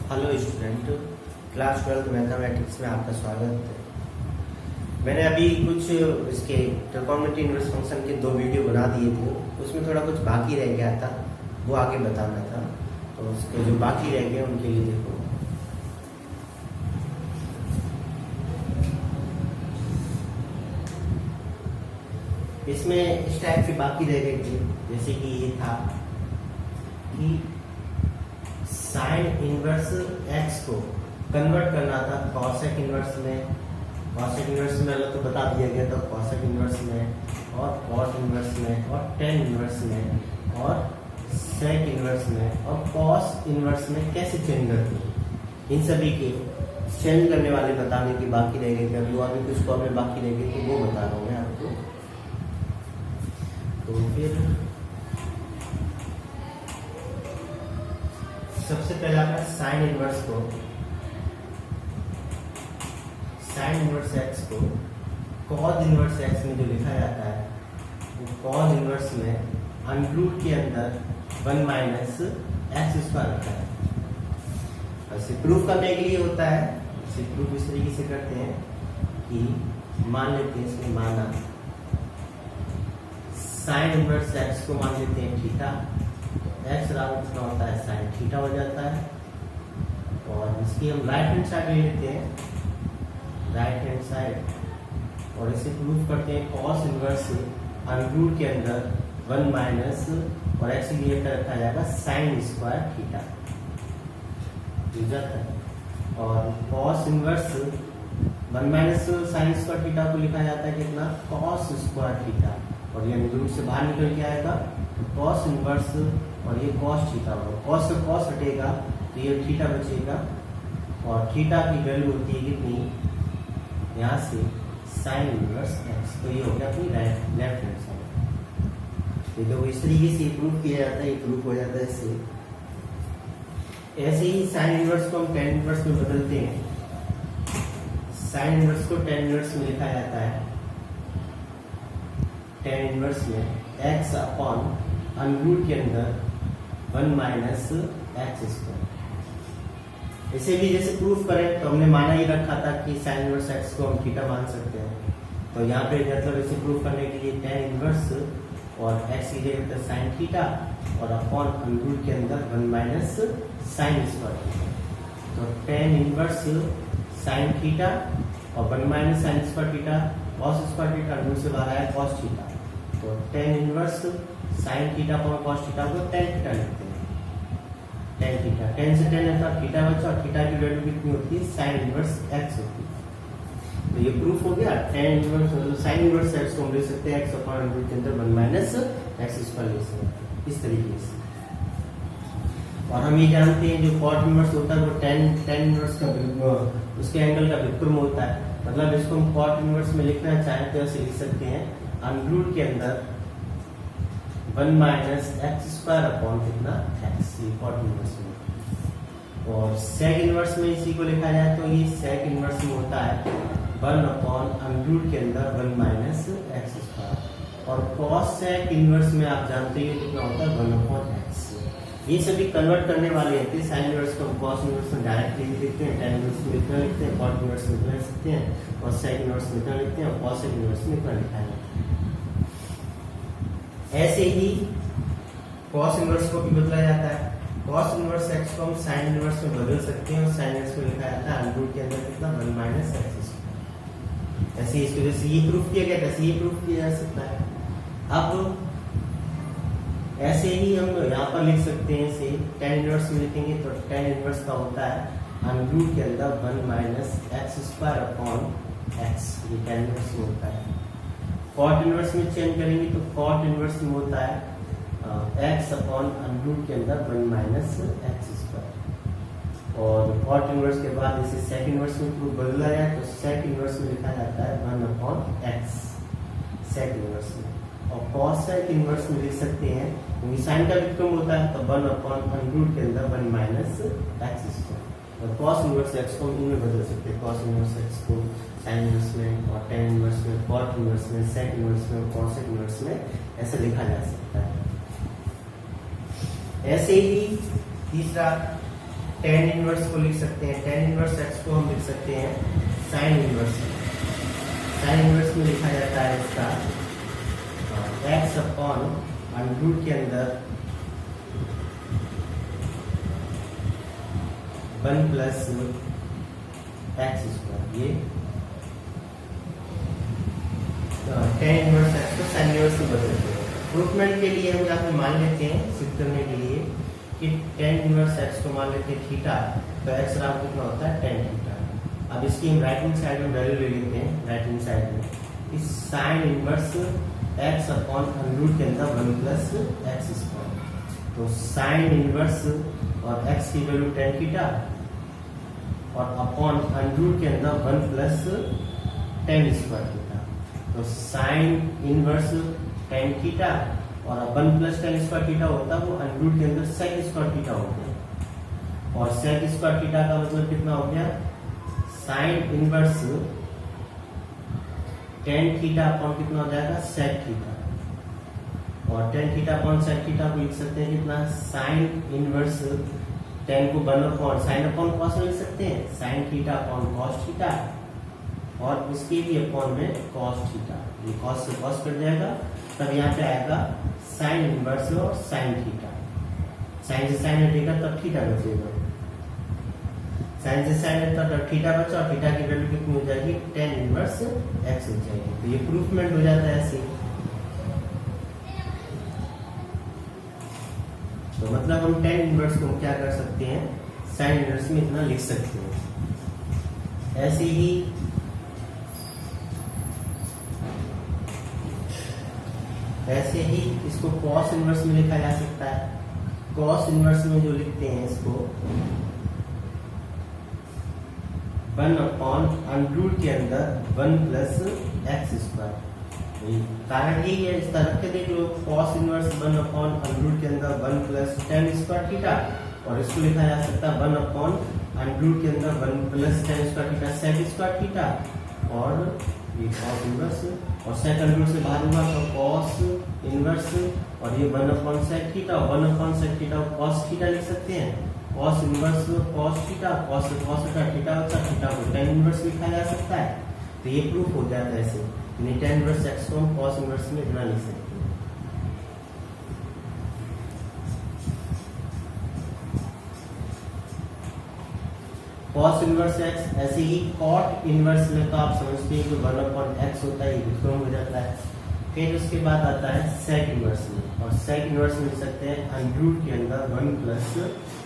Hello student, class 12 mathematics में आपका स्वागत है। मैंने अभी कुछ इसके ट्रिगोनोमेट्री इनवर्स फंक्शन के 2 वीडियो बना दिए थे। उसमें थोड़ा कुछ बाकी रह गया था, वो आगे बताना था। तो उसके जो बाकी रह गए उनके लिए देखो। इसमें इस टाइप के बाकी रह गए थे, जैसे कि ये था कि साइन इनवर्स एक्स को कन्वर्ट करना था कॉसेक इनवर्स में। कॉसेक इनवर्स में अलग तो बता दिया गया था, कॉसेक इनवर्स में और कॉट इनवर्स में और टेन इनवर्स में और सेक इनवर्स में और कॉस इनवर्स में कैसे चेंज करते हैं। इन सभी के चेंज करने वाले बताने की बाकी रह गए थे। अभी और भी कुछ फॉर्मूले बाकी रह गए थे, वो बता रहा हूँ मैं आपको। तो फिर सबसे पहला मैं साइन इनवर्स एक्स को कॉस इनवर्स एक्स में जो लिखा जाता है वो कॉस इनवर्स में अंडर के अंदर 1 माइनस एक्स स्क्वायर रखा है। इसे प्रूफ करने के लिए होता है। इसे प्रूफ इस तरीके से करते हैं कि मान लेते हैं, इसमें माना साइन इनवर्स एक्स को मान लेते हैं थीटा। एक्स बराबर कितना होता है, साइन थीटा हो जाता है। और इसकी हम राइट हैंड साइड ले लेते हैं, राइट हैंड साइड, और इसे प्रूफ करते हैं कॉस इनवर्स अंडर के अंदर 1 माइनस और एक्स की जगह रखा जाएगा साइन स्क्वायर थीटा हो जाता है। और cos inverse 1 minus sine square theta को लिखा जाता है कितना, कॉस स्क्वायर थीटा। और ये रूट से बाहर निकल के आएगा कॉस इनवर्स, और ये कॉस थीटा होगा। कॉस से कॉस हटेगा तो ये थीटा बचेगा, और थीटा की वैल्यू होती है कितनी, यहाँ से साइन इनवर्स एक्स। तो ये हो गया अपनी लेफ्ट हैंड साइड। तो इस तरीके से प्रूफ किया जाता है, ये प्रूफ हो जाता है इससे। ऐसे ही साइन इनवर्स को हम टेन इनवर्स में बदलते हैं। साइन इनवर्स को टेन इनवर्स में लिखा जाता है, टेन इनवर्स में एक्स अपॉन अंडर के अंदर 1 माइनस एक्स स्क्वायर। इसे भी जैसे प्रूफ करें तो हमने माना ही रखा था कि साइन इनवर्स एक्स को हम थीटा मान सकते हैं। तो यहाँ पे मतलब इसे प्रूफ करने के लिए टेन इनवर्स और एक्स की जगह पर साइन थीटा और अपॉन अंडर के अंदर 1 माइनस साइन स्क्वायर। तो टेन इनवर्स साइन थीटा और 1 minus sine square theta, cos square theta under से बाहर आया कॉस थीटा। तो टेन इनवर्स साइन थीटा और कॉस थीटा को टेन थीटा लिखते हैं, टेन थीटा। टेन से टेन आता थीटा बचा, और थीटा की वैल्यू कितनी होती है, साइन इनवर्स एक्स होती है। तो ये प्रूफ हो गया। Tan inverse sine inverse x को हम ले सकते हैं एक्स अपॉन अंडर के अंदर 1 माइनस एक्स स्क्वायर ले सकते हैं इस तरीके से। और हम ये जानते हैं जो कॉट इनवर्स होता है वो टेन इनवर्स का उसके एंगल का व्युत्क्रम होता है। मतलब इसको हम कॉट इनवर्स में लिखना चाहें तो ऐसे लिख सकते हैं, अंडर के अंदर 1 माइनस एक्स स्क्वायर अपॉन कितना, एक्स, ये कॉट इनवर्स में। और सेक इनवर्स में इसी को लिखा जाए तो ये सेक इनवर्स में होता है 1 अपॉन अंडर के अंदर 1 माइनस एक्स स्क्वायर। और कॉस सेक इनवर्स में आप जानते हैं कितना होता है, 1 अपॉन एक्स। ये सभी कन्वर्ट करने वाले होते हैं। साइन इनवर्स को कॉस इनवर्स में डायरेक्टली लिखते हैं, टेन इनवर्स में इतना लिखते हैं, कॉट इनवर्स में इतना लिख सकते हैं, और सेक इनवर्स में इतना लिखते हैं, और कॉसेक इनवर्स में इतना लिखा है। ऐसे ही कॉस इनवर्स को भी बदला जाता है। कॉस इनवर्स एक्स को हम साइन इनवर्स में बदल सकते हैं, और साइन इनवर्स में लिखा जाता है अंडर के अंदर कितना, 1 माइनस एक्स स्क्वायर। ऐसे इस वजह से ये प्रूफ किया गया, ऐसे ये प्रूफ किया जा सकता है। अब ऐसे ही हम यहाँ पर लिख सकते हैं, इसे टेन इनवर्स में लिखेंगे तो टेन इनवर्स का होता है अंडर के अंदर 1 minus x square upon x, ये टेन इनवर्स में होता है। कॉट इनवर्स में चेंज करेंगे तो कॉट इनवर्स में होता है एक्स अपॉन अंडर के अंदर 1 माइनस एक्स स्क्वायर। और कॉट इनवर्स के बाद इसे सेक इनवर्स में प्रूफ बदला जाए तो सेक इनवर्स में लिखा जाता है 1 अपॉन एक्स, सेक इनवर्स में। और कॉस सेक इनवर्स में लिख सकते हैं क्योंकि साइन का व्युत्क्रम होता है तो 1 अपॉन अंडर के अंदर 1 माइनस एक्स स्क्वायर। और कॉस इनवर्स एक्स को इनमें बदल सकते हैं, कॉस इनवर्स एक्स को साइन इनवर्स में, और टेन इनवर्स में, कॉट इनवर्स में, सेक इनवर्स में, और कॉसेक इनवर्स में ऐसे लिखा जा सकता है। ऐसे ही तीसरा टेन इनवर्स को लिख सकते हैं, टेन इनवर्स एक्स को हम लिख सकते हैं साइन इनवर्स। साइन इनवर्स में लिखा जाता है इसका एक्स अपॉन अंडर रूट के अंदर 1 प्लस एक्स स्क्वायर। ये टेन इनवर्स एक्स को साइन इनवर्स में बदलते हैं। प्रूफमेंट के लिए हम यहाँ पे मान लेते हैं सिद्ध करने के लिए कि टेन इनवर्स एक्स को मान लेते हैं थीटा, तो एक्स राउंड कितना होता है टेन थीटा। अब इसकी हम राइट हैंड साइड में वैल्यू ले लेते हैं, राइट हैंड साइड में इस sine inverse x upon under root के अंदर 1 प्लस एक्स स्क्वायर। तो साइन इनवर्स और एक्स की वैल्यू टेन थीटा और अपॉन अंडर रूट के अंदर 1 प्लस टेन स्क्वायर थीटा। तो साइन इनवर्स टेन थीटा और 1 प्लस टेन स्क्वायर थीटा होता है वो अंडर रूट के अंदर सेक स्क्वायर थीटा हो गया। और सेक स्क्वायर थीटा का मतलब कितना हो गया, sine inverse tan theta upon कितना हो जाएगा सेक थीटा। और tan theta upon sec theta को लिख सकते हैं कितना, साइन इनवर्स टेन को 1 अपॉन साइन अपॉन कॉस में लिख सकते हैं, sine theta upon cos theta और इसके भी अपॉन में कॉस थीटा। ये कॉस से कॉस कट जाएगा, तब यहाँ पे आएगा साइन इनवर्स और साइन थीटा। साइन से साइन हटेगा तब थीटा बचेगा, साइन से साइन हटता तब थीटा बचा और थीटा की वैल्यू कितनी हो जाएगी, टेन इनवर्स एक्स हो जाएगी। तो ये प्रूफमेंट हो जाता है ऐसे। तो मतलब हम टेन इनवर्स को क्या कर सकते हैं, साइन इनवर्स में इतना लिख सकते हैं। ऐसे ही इसको कॉस इनवर्स में लिखा जा सकता है। कॉस इनवर्स में जो लिखते हैं इसको 1 अपॉन अंडर रूट के अंदर 1 प्लस एक्स स्क्वायर। कारण यही है, इसका रख के देख लो, cos inverse 1 upon under root के अंदर 1 प्लस टेन स्क्वायर थीटा और इसको लिखा जा सकता है 1 अपॉन अंडर रूट के अंदर 1 plus tan square theta sec square theta और ये कॉस इनवर्स और सेक अंडर रूट से बाहर होगा तो कॉस इनवर्स और ये 1 upon sec theta, 1 upon sec theta cos theta लिख सकते हैं। Cos inverse cos theta, cos से कॉस हटा थीटा होता है, थीटा को टेन इनवर्स लिखा जा सकता है। तो ये प्रूफ हो जाता है ऐसे, यानी टेन इनवर्स एक्स को हम कॉस इनवर्स में इतना लिख सकते हैं। कॉस इनवर्स एक्स, ऐसे ही कॉट इनवर्स में तो आप समझते हैं कि 1 अपॉन एक्स होता है, ये विक्रम हो जाता है। फिर उसके बाद आता है सेक इनवर्स में, और सेक इनवर्स में लिख सकते हैं अंडर रूट के अंदर 1 प्लस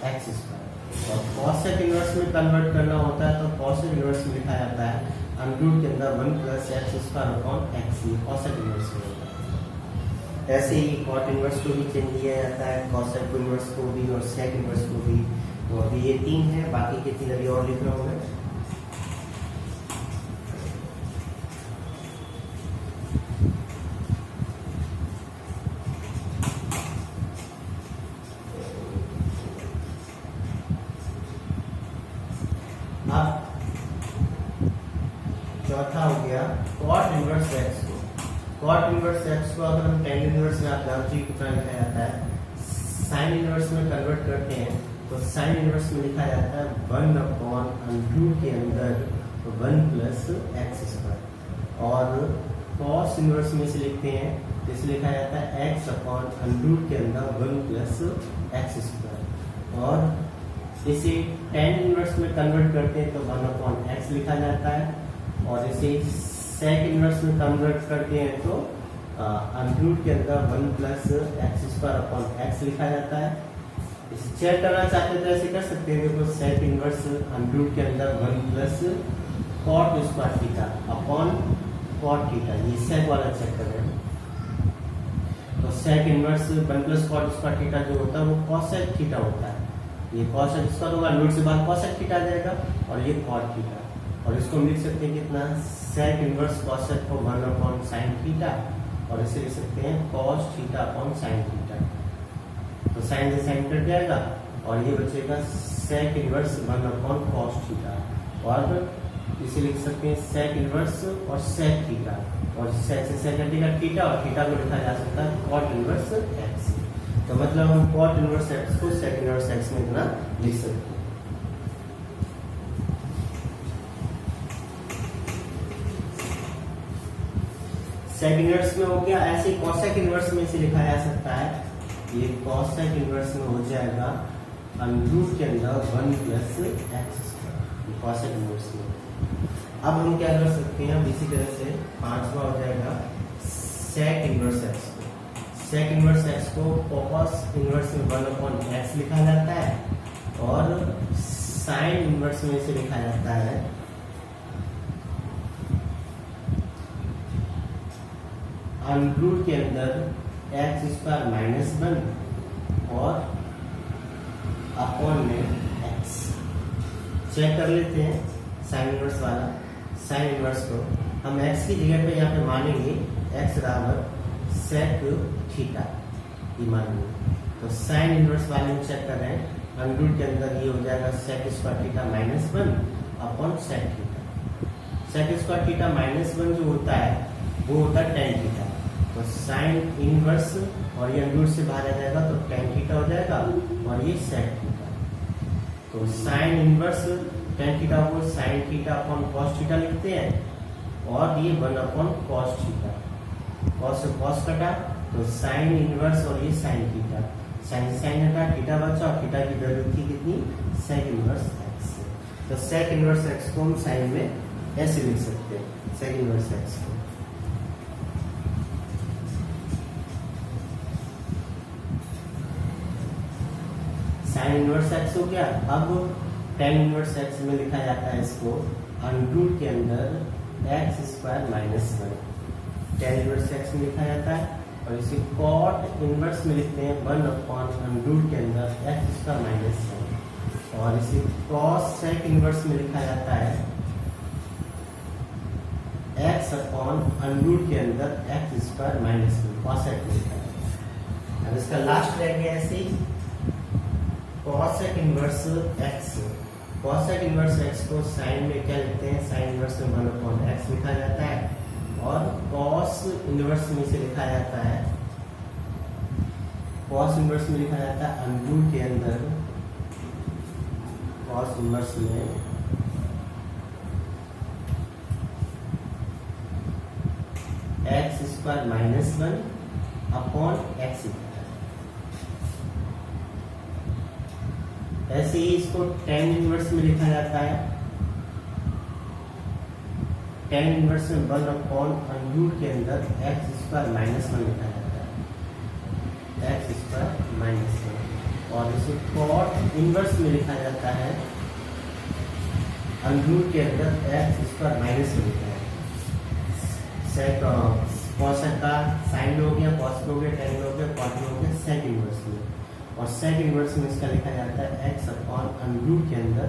एक्स स्क्वायर। और कॉसेक इनवर्स में कन्वर्ट करना होता है तो कॉसेक इनवर्स में लिखा जाता है अंडर रूट के अंदर 1 plus x square upon x. ये कॉसेक इनवर्स में होता है। ऐसे ही कॉट इनवर्स को भी चेंज किया जाता है, कॉसेक इनवर्स को भी और सेक इनवर्स को भी। तो अभी ये 3 है, बाकी के 3 अभी और लिख रहा हूँ मैं। चौथा हो गया कॉट इनवर्स एक्स को। कॉट इनवर्स एक्स को अगर हम टेन इनवर्स में आप जानते हैं कितना लिखा जाता है, साइन इनवर्स में कन्वर्ट करते हैं तो साइन इनवर्स में लिखा जाता है 1 अपॉन अंडर रूट के अंदर 1 प्लस एक्स स्क्वायर। और कॉस इनवर्स में से लिखते हैं तो इसे लिखा जाता है एक्स अपॉन अंडर रूट के अंदर 1 प्लस एक्स स्क्वायर। और इसे टेन इनवर्स में कन्वर्ट करते हैं तो 1 अपॉन एक्स लिखा जाता है। और इसे सेक इनवर्स में कन्वर्ट करते हैं तो अंडर रूट के अंदर 1 plus x square upon x लिखा जाता है। इसे चेक करना चाहते हैं तो ऐसे कर सकते हैं, देखो सेक इनवर्स अंडर रूट के अंदर 1 plus cot square theta upon cot theta, ये सेक वाला चेक कर रहे हैं। तो sec inverse 1 plus cot square theta जो होता है वो कॉसेक थीटा होता है। ये कॉसेक स्क्वायर होगा, रूट से बाहर कॉसेक थीटा आ जाएगा और ये कॉट थीटा। और इसको हम लिख सकते हैं कितना, सेक इनवर्स कॉसेक को 1 अपॉन साइन थीटा और इसे लिख सकते हैं cos theta upon sine theta. तो साइन से साइन कट जाएगा और ये बचेगा sec inverse 1 upon cos theta. और इसे लिख सकते हैं सेक इनवर्स और सेक थीटा, और सेक से सेक कटेगा थीटा और थीटा को लिखा जा सकता है कॉट इनवर्स एक्स। तो मतलब हम कॉट इनवर्स एक्स को सेक इनवर्स एक्स में इतना लिख सकते हैं। सेक इनवर्स में हो गया। ऐसे कॉसेक इनवर्स में इसे लिखा जा सकता है, ये कॉसेक इनवर्स में हो जाएगा अंडर के अंदर 1 plus x square, cosec inverse में। अब हम क्या कर सकते हैं, अब इसी तरह से पांचवा हो जाएगा सेक इनवर्स एक्स को। सेक इनवर्स एक्स को कॉस इनवर्स में 1/x लिखा जाता है और साइन इनवर्स में इसे लिखा जाता है अंडर के अंदर एक्स स्क्वायर माइनस 1 और अपॉन में एक्स। चेक कर लेते हैं साइन इनवर्स वाला। साइन इनवर्स को हम एक्स की जगह पे यहाँ पे मानेंगे एक्स बराबर सेक थीटा, ये मानेंगे। तो साइन इनवर्स वाले में चेक कर रहे हैं, अंडर के अंदर ये हो जाएगा sec square theta minus 1 upon sec theta. Sec square theta minus 1 जो होता है वो होता है टेन थीटा। तो साइन इनवर्स और ये अंडर से बाहर आ जाएगा तो टेन थीटा हो जाएगा और ये सेक थीटा। तो साइन इनवर्स टेन थीटा को sine theta upon cos theta लिखते हैं और ये 1 अपॉन कॉस थीटा। कॉस से कॉस कटा तो साइन इनवर्स और ये साइन थीटा, साइन साइन हटा थीटा बचा और थीटा की वैल्यू थी कितनी, सेक इनवर्स एक्स। तो सेक इनवर्स एक्स को हम साइन में ऐसे लिख सकते हैं, सेक इनवर्स एक्स को। साइन इनवर्स एक्स हो गया। अब टेन इनवर्स एक्स में लिखा जाता है इसको अंडर के अंदर x square minus 1। Tan inverse x में लिखा जाता है और इसे कॉट इनवर्स में लिखते हैं 1 अपॉन अंडर के अंदर एक्स स्क्वायर माइनस 1 और इसे कॉस सेक इनवर्स में लिखा जाता है एक्स अपॉन अंडर के अंदर x square minus 1, cosec में लिखा जाता है। अब इसका लास्ट रह गया ऐसे ही cosec inverse x. Cosec inverse x को साइन में क्या लिखते हैं, साइन इनवर्स में 1 अपॉन एक्स लिखा जाता है और कॉस इनवर्स में से लिखा जाता है, कॉस इनवर्स में लिखा जाता है अंडर के अंदर कॉस इनवर्स में x square minus 1 upon x. ऐसे ही इसको टेन इनवर्स में लिखा जाता है, टेन इनवर्स में 1 अपॉन अंडर के अंदर एक्स स्क्वायर माइनस 1 लिखा जाता है, एक्स स्क्वायर माइनस 1। और इसे कॉट इनवर्स में लिखा जाता है अंडर के अंदर एक्स स्क्वायर माइनस 1 लिखा है। कॉसेक का साइन हो गया, कॉस हो गया, टेन हो गया, कॉट हो गया, सेक इनवर्स में। और सेक इनवर्स में इसका लिखा जाता है एक्स अपॉन अंडर के अंदर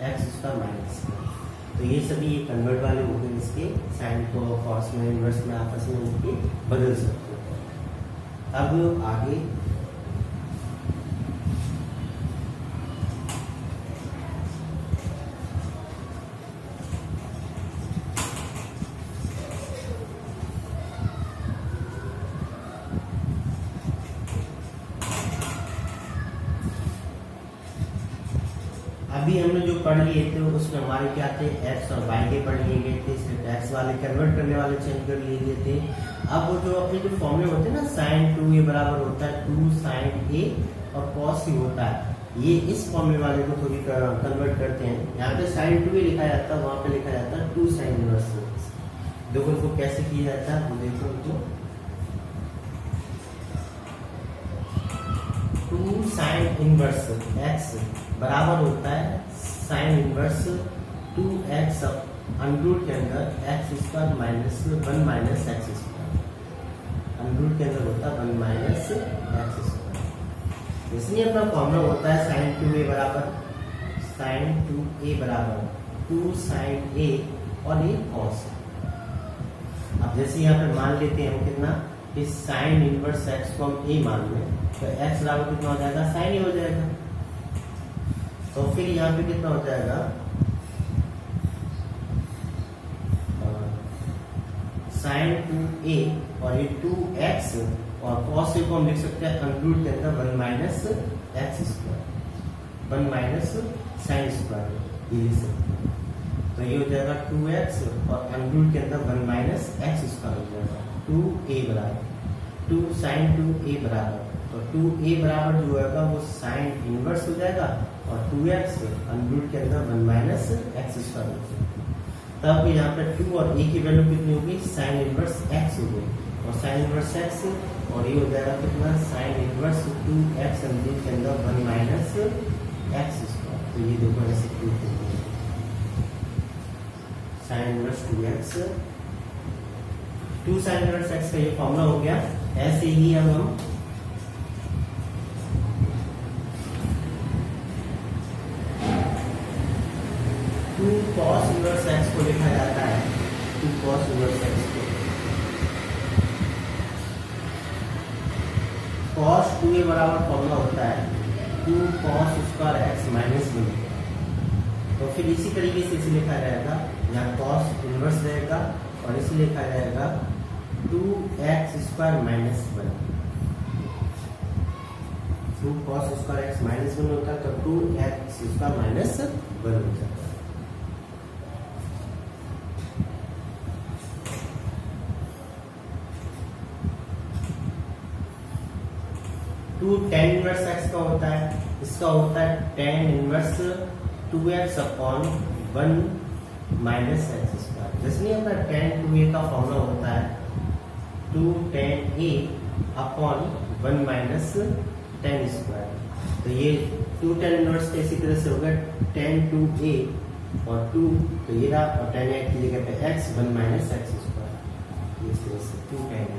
एक्स स्क्वायर माइनस 1। तो ये सभी ये कन्वर्ट वाले हो गए, इसके साइन को कॉस में इनवर्स में आपस में उनके बदल सकते हो। अब आगे अभी हमने जो पढ़ लिए थे उसमें हमारे क्या थे, एक्स और वाई के पढ़ लिए गए थे, सिर्फ एक्स वाले कन्वर्ट करने वाले चेंज कर लिए गए थे। अब वो जो अपने जो फॉर्मूले होते हैं ना, साइन 2a बराबर होता है 2 साइन a और कॉस c होता है, ये इस फॉर्मूले वाले को थोड़ी कन्वर्ट करते हैं। यहाँ पे साइन 2a लिखा जाता है, वहां पे लिखा जाता है 2 साइन इनवर्स। देखो उनको कैसे किया जाता है, वो देखो उनको 2 साइन इनवर्स एक्स बराबर होता है साइन इनवर्स 2x अंडर के अंदर x square minus 1 minus x square. Under के अंदर होता है 1 माइनस एक्स स्क्वायर। इसलिए अपना फॉर्मूला होता है साइन 2a बराबर साइन 2a बराबर 2 साइन a और ये कॉस। अब जैसे यहाँ पे मान लेते हैं हम कितना, इस साइन इनवर्स एक्स को हम a मान लें तो एक्स बराबर कितना हो जाएगा, साइन ही हो जाएगा। तो फिर यहाँ पे कितना हो जाएगा, साइन 2a और ये 2x और cos a को हम लिख सकते हैं अंडर के अंदर 1 minus x square, 1 minus sine square, ये लिख सकते हैं। तो ये हो जाएगा 2x और अंडर के अंदर 1 माइनस एक्स स्क्वायर हो जाएगा। 2a बराबर 2 साइन 2a बराबर, तो 2a बराबर जो होगा वो साइन इनवर्स हो जाएगा और 2x अंडर के अंदर 1 माइनस एक्स स्क्वायर हो जाएगा। तब यहाँ पे 2 और a की वैल्यू कितनी होगी, साइन इनवर्स x हो गई, और साइन इनवर्स x और ये हो जाएगा कितना, साइन इनवर्स 2x अंडर के अंदर 1 माइनस एक्स स्क्वायर। तो ये देखो ऐसे प्रूफ होगी, sine inverse 2x 2 sine inverse x का ये फॉर्मूला हो गया। ऐसे ही अब हम 2 cos इनवर्स x को लिखा जाता है, 2 cos इनवर्स x को cos 2a बराबर फॉर्मूला होता है 2 cos स्क्वायर x माइनस 1। तो फिर इसी तरीके से इसे लिखा जाएगा, यहाँ cos इनवर्स रहेगा और इसे लिखा जाएगा 2x square minus 1। 2 cos square x minus 1 होता है तो 2x स्क्वायर माइनस 1 हो जाता है। 2 tan इनवर्स x का होता है, इसका होता है tan inverse 2x upon 1 minus x square. जैसे अपना tan 2a का फॉर्मूला होता है 2 tan a upon 1 minus tan square. तो ये 2 tan इनवर्स इसी तरह से होगा tan 2a और 2, तो ये रहा, और tan a की जगह पे x 1 माइनस एक्स स्क्वायर, इस तरह से 2 tan a।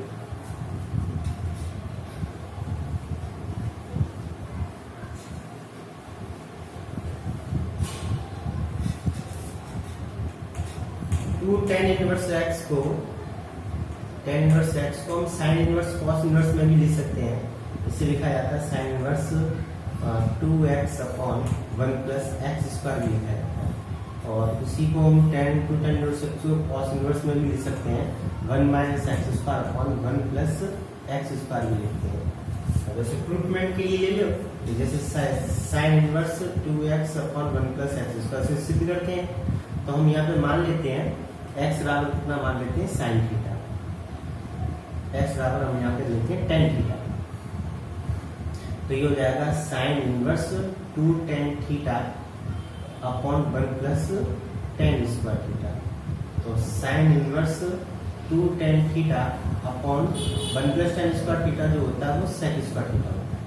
tan inverse x को हम साइन इनवर्स cos इनवर्स में भी लिख सकते हैं। इसे लिखा जाता है sine inverse 2x upon 1 plus x square भी लिखा जाता है, और इसी को हम tan इनवर्स को cos इनवर्स में भी लिख सकते हैं 1 minus x square upon 1 plus x square भी लिखते हैं। अब जैसे प्रूफमेंट के लिए ले लो, जैसे sine inverse 2x upon 1 plus x square से सिद्ध करते हैं। तो हम यहाँ पे मान लेते हैं x बराबर कितना मान लेते हैं, साइन थीटा। x बराबर हम यहाँ पे लेते हैं tan थीटा, तो ये हो जाएगा sine inverse 2 tan theta upon 1 plus tan square theta. तो sine inverse 2 tan theta upon 1 plus tan square theta जो होता है वो सेक स्क्वायर थीटा होता है।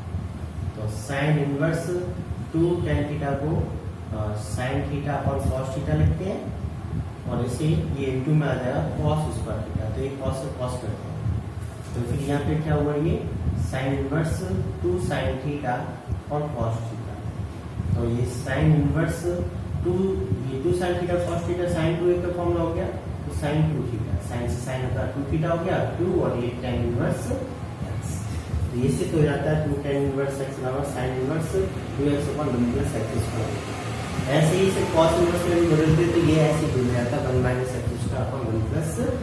तो साइन इनवर्स 2 tan थीटा को sine theta upon cos theta लिखते हैं, और इसे ये इनटू में आ जाएगा cos स्क्वायर थीटा। तो ये cos से cos करते हैं, तो फिर यहाँ पे क्या हुआ, ये साइन इनवर्स 2 साइन थीटा और cos थीटा। तो ये sign inverse 2 sine theta cos theta sine 2a का फॉर्मूला हो गया, तो साइन 2 थीटा, साइन से साइन होता है 2 थीटा हो गया 2, और ये tan इनवर्स x। तो ये से तो हो जाता है 2 tan इनवर्स x बराबर sine inverse 2x upon 1 plus x square. ऐसे ही से cos इनवर्स में भी बदलते तो ये ऐसे ही बन जाता है 1 minus x square upon 1 plus x square.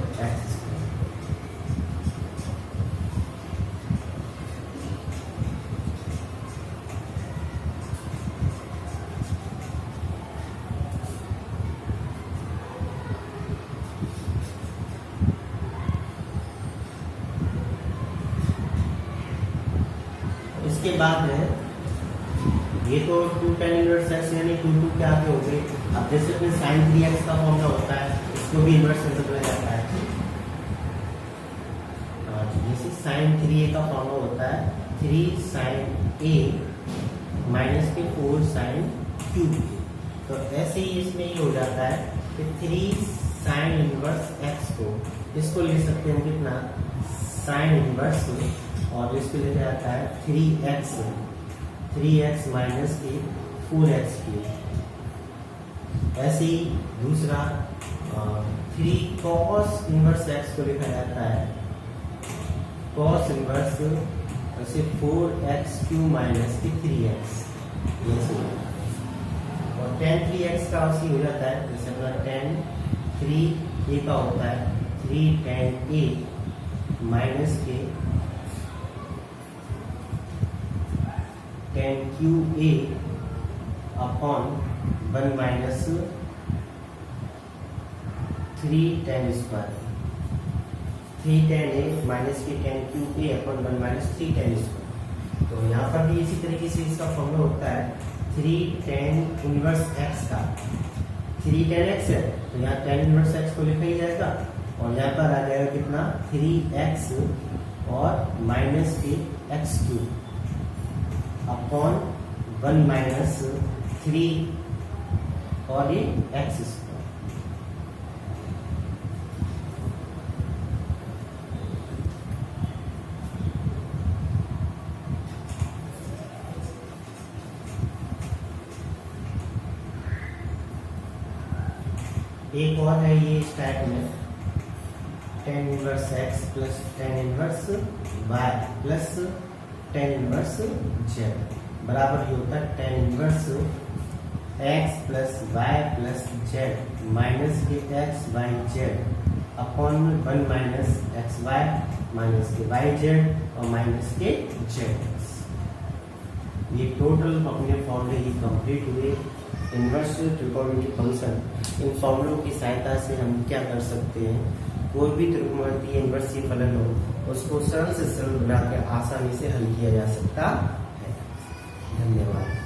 इसके बाद में ये तो 2 tan इनवर्स x यानी 2 के आगे हो गए। अब जैसे अपने sin 3x का फॉर्मूला होता है, इसको भी इनवर्स में बदला जाता है। जैसे sin 3a का फॉर्मूला होता है 3 sin a माइनस के 4 sin क्यूब। तो ऐसे ही इसमें ये हो जाता है कि 3 sin इनवर्स x को इसको ले सकते हैं कितना, sin इनवर्स, और इसको लिखा जाता है 3x माइनस के 4x क्यूब। ऐसे ही दूसरा 3 cos इनवर्स x को लिखा जाता है cos इनवर्स ऐसे 4x क्यूब माइनस के 3x। और tan 3x का उसी हो जाता है, जैसे अपना tan 3a का होता है 3 tan a माइनस के tan cube a upon 1 minus 3 tan square. 3 tan a minus के tan cube a upon 1 minus 3 tan square. तो यहाँ पर भी इसी तरीके से इसका फॉर्मूला होता है 3 tan इनवर्स x का 3 tan x है तो यहाँ tan इनवर्स x को लिखा ही जाएगा और यहाँ पर आ जाएगा कितना 3x और माइनस के x क्यूब अपॉन 1 माइनस 3 और ये x स्क्वायर। एक और है ये इस टाइप में tan inverse x plus tan inverse y plus tan inverse z बराबर ये होता है tan inverse x plus y plus z minus के x y z upon 1 minus x y minus के वाई जेड और माइनस के z. ये total अपने फॉर्मूले ही कंप्लीट हुए। इनवर्स त्रिकोणमितीय फंक्शन इन फॉर्मूलों की सहायता से हम क्या कर सकते हैं, कोई भी त्रिकोणमितीय इनवर्सीय फलन हो उसको सरल से सरल बनाकर आसानी से हल किया जा सकता है। धन्यवाद।